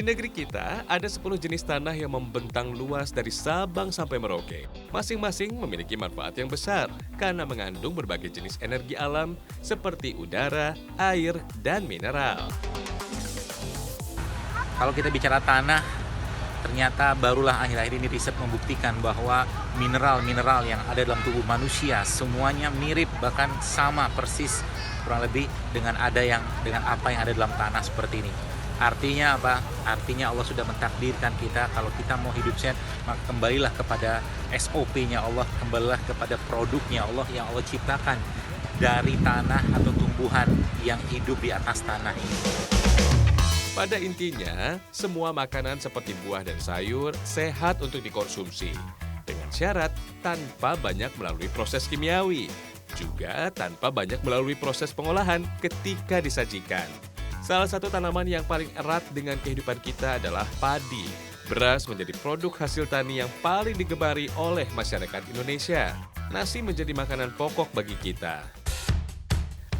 Di negeri kita, ada 10 jenis tanah yang membentang luas dari Sabang sampai Merauke. Masing-masing memiliki manfaat yang besar karena mengandung berbagai jenis energi alam seperti udara, air, dan mineral. Kalau kita bicara tanah, ternyata barulah akhir-akhir ini riset membuktikan bahwa mineral-mineral yang ada dalam tubuh manusia semuanya mirip, bahkan sama persis kurang lebih dengan apa yang ada dalam tanah seperti ini. Artinya apa? Artinya Allah sudah mentakdirkan kita kalau kita mau hidup sehat, maka kembalilah kepada SOP-nya Allah, kembalilah kepada produknya Allah yang Allah ciptakan dari tanah atau tumbuhan yang hidup di atas tanah ini. Pada intinya, semua makanan seperti buah dan sayur sehat untuk dikonsumsi. Dengan syarat tanpa banyak melalui proses kimiawi. Juga tanpa banyak melalui proses pengolahan ketika disajikan. Salah satu tanaman yang paling erat dengan kehidupan kita adalah padi. Beras menjadi produk hasil tani yang paling digemari oleh masyarakat Indonesia. Nasi menjadi makanan pokok bagi kita.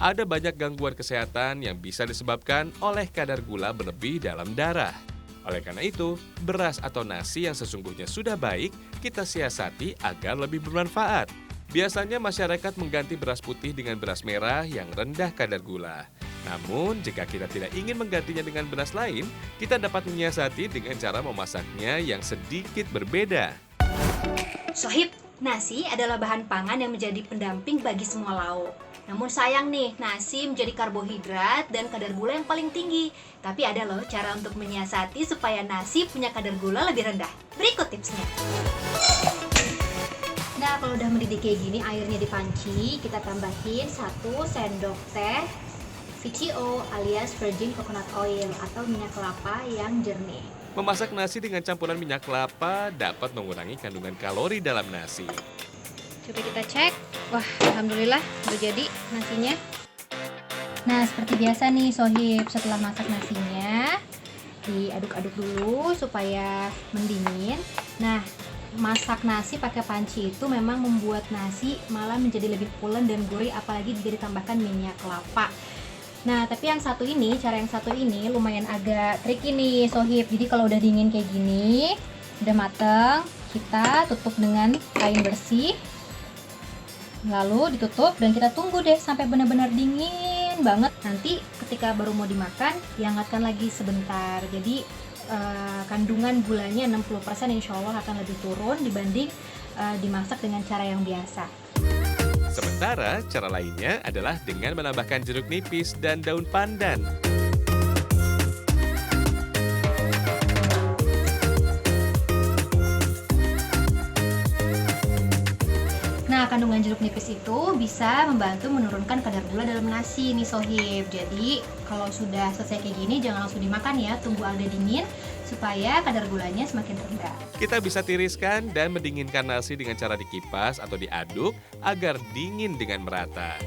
Ada banyak gangguan kesehatan yang bisa disebabkan oleh kadar gula berlebih dalam darah. Oleh karena itu, beras atau nasi yang sesungguhnya sudah baik, kita siasati agar lebih bermanfaat. Biasanya masyarakat mengganti beras putih dengan beras merah yang rendah kadar gula. Namun, jika kita tidak ingin menggantinya dengan beras lain, kita dapat menyiasati dengan cara memasaknya yang sedikit berbeda. Sohib, nasi adalah bahan pangan yang menjadi pendamping bagi semua lauk. Namun sayang nih, nasi menjadi karbohidrat dan kadar gula yang paling tinggi. Tapi ada loh cara untuk menyiasati supaya nasi punya kadar gula lebih rendah. Berikut tipsnya. Nah, kalau udah mendidih kayak gini, airnya di panci, kita tambahin 1 sendok teh VCO alias virgin coconut oil atau minyak kelapa yang jernih. Memasak nasi dengan campuran minyak kelapa dapat mengurangi kandungan kalori dalam nasi. Coba kita cek. Wah, alhamdulillah udah jadi nasinya. Nah, seperti biasa nih Sohib, setelah masak nasinya diaduk-aduk dulu supaya mendingin. Nah, masak nasi pakai panci itu memang membuat nasi malah menjadi lebih pulen dan gurih, apalagi jika ditambahkan minyak kelapa. Nah, tapi cara yang satu ini lumayan agak tricky nih Sohib. Jadi kalau udah dingin kayak gini, udah mateng, kita tutup dengan kain bersih. Lalu ditutup dan kita tunggu deh sampai benar-benar dingin banget. Nanti ketika baru mau dimakan, dihangatkan lagi sebentar. Jadi kandungan gulanya 60% insya Allah akan lebih turun dibanding dimasak dengan cara yang biasa. Sementara cara lainnya adalah dengan menambahkan jeruk nipis dan daun pandan. Nah, kandungan jeruk nipis itu bisa membantu menurunkan kadar gula dalam nasi nih Sohib. Jadi kalau sudah selesai kayak gini jangan langsung dimakan ya, tunggu agak dingin supaya kadar gulanya semakin rendah. Kita bisa tiriskan dan mendinginkan nasi dengan cara dikipas atau diaduk agar dingin dengan merata.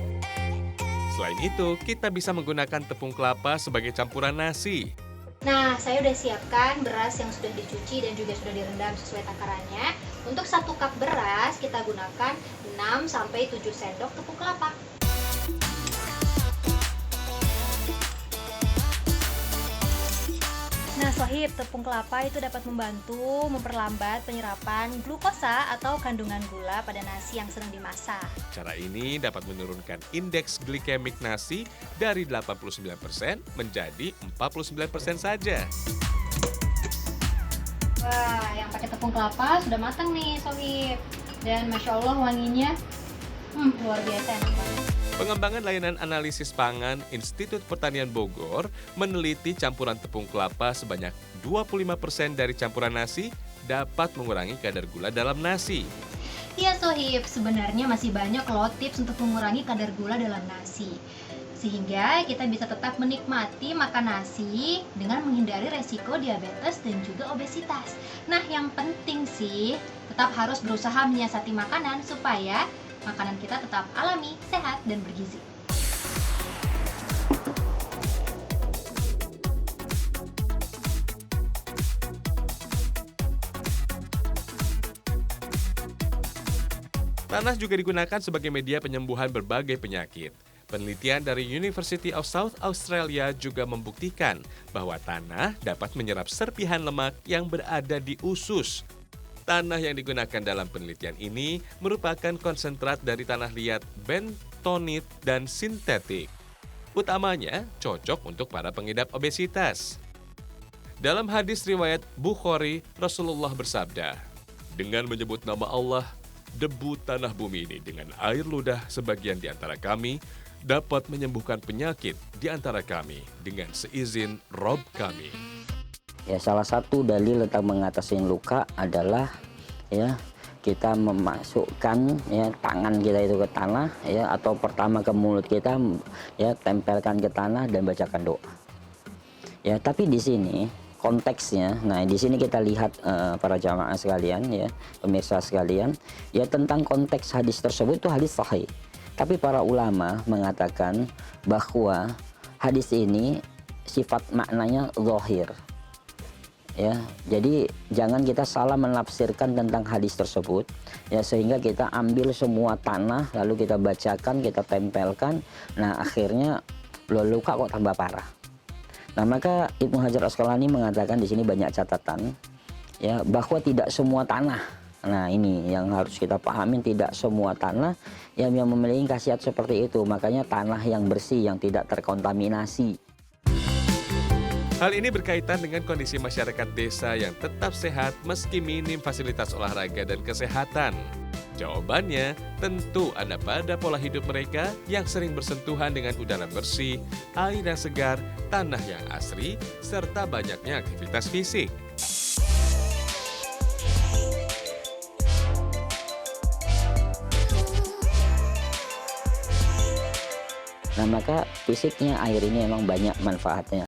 Selain itu, kita bisa menggunakan tepung kelapa sebagai campuran nasi. Nah, saya udah siapkan beras yang sudah dicuci dan juga sudah direndam sesuai takarannya. Untuk 1 cup beras kita gunakan 6-7 sendok tepung kelapa. Nah, Sohib, tepung kelapa itu dapat membantu memperlambat penyerapan glukosa atau kandungan gula pada nasi yang sedang dimasak. Cara ini dapat menurunkan indeks glikemik nasi dari 89% menjadi 49% saja. Wah, yang pakai tepung kelapa sudah matang nih, Sohib. Dan Masya Allah wanginya luar biasa enak banget. Pengembangan layanan analisis pangan Institut Pertanian Bogor meneliti campuran tepung kelapa sebanyak 25% dari campuran nasi dapat mengurangi kadar gula dalam nasi. Iya Sohib, sebenarnya masih banyak loh tips untuk mengurangi kadar gula dalam nasi. Sehingga kita bisa tetap menikmati makan nasi dengan menghindari resiko diabetes dan juga obesitas. Nah, yang penting sih tetap harus berusaha menyiasati makanan supaya makanan kita tetap alami, sehat, dan bergizi. Tanah juga digunakan sebagai media penyembuhan berbagai penyakit. Penelitian dari University of South Australia juga membuktikan bahwa tanah dapat menyerap serpihan lemak yang berada di usus. Tanah yang digunakan dalam penelitian ini merupakan konsentrat dari tanah liat bentonit dan sintetik. Utamanya cocok untuk para pengidap obesitas. Dalam hadis riwayat Bukhari, Rasulullah bersabda, "Dengan menyebut nama Allah, debu tanah bumi ini dengan air ludah sebagian di antara kami dapat menyembuhkan penyakit di antara kami dengan seizin Rob kami." Ya, salah satu dalil tentang mengatasi luka adalah ya kita memasukkan ya tangan kita itu ke tanah ya, atau pertama ke mulut kita ya, tempelkan ke tanah dan bacakan doa. Ya, tapi di sini konteksnya, nah di sini kita lihat para jamaah sekalian ya, pemirsa sekalian, ya tentang konteks hadis tersebut itu hadis sahih. Tapi para ulama mengatakan bahwa hadis ini sifat maknanya zahir. Ya, jadi jangan kita salah menafsirkan tentang hadis tersebut ya, sehingga kita ambil semua tanah lalu kita bacakan, kita tempelkan, nah akhirnya luka kok tambah parah. Nah, maka Ibnu Hajar Asqalani mengatakan di sini banyak catatan ya, bahwa tidak semua tanah. Nah, ini yang harus kita pahamin, tidak semua tanah yang memiliki khasiat seperti itu. Makanya tanah yang bersih, yang tidak terkontaminasi. Hal ini berkaitan dengan kondisi masyarakat desa yang tetap sehat meski minim fasilitas olahraga dan kesehatan. Jawabannya tentu ada pada pola hidup mereka yang sering bersentuhan dengan udara bersih, air yang segar, tanah yang asri, serta banyaknya aktivitas fisik. Nah, maka fisiknya air ini memang banyak manfaatnya.